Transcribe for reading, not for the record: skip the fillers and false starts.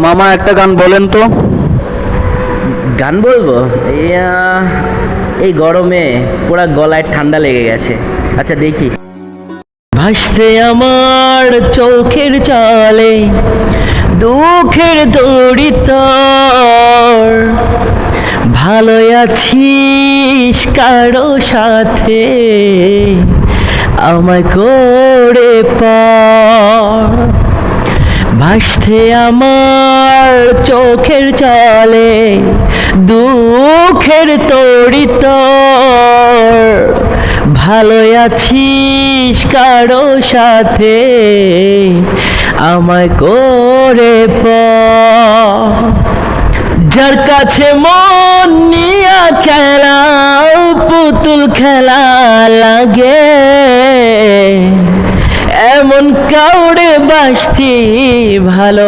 মামা একটা গান বলেন তো। গান বলবো? এই গরমে পুরা গলায় ঠান্ডা লেগে গেছে। আচ্ছা দেখি। ভাসছে আমার চোখের জলে দুঃখের দড়ি তোর, ভালো আছিস কারো সাথে আমায় করে পর। ভাসতে আমার চোখের জলে দুঃখের তড়ি তোর, ভালো আছিস কারো সাথে আমায় করে পর। যার কাছে মন নিয়া খেলা পুতুল খেলা লাগে, এমন কাউরে বাসছি ভালো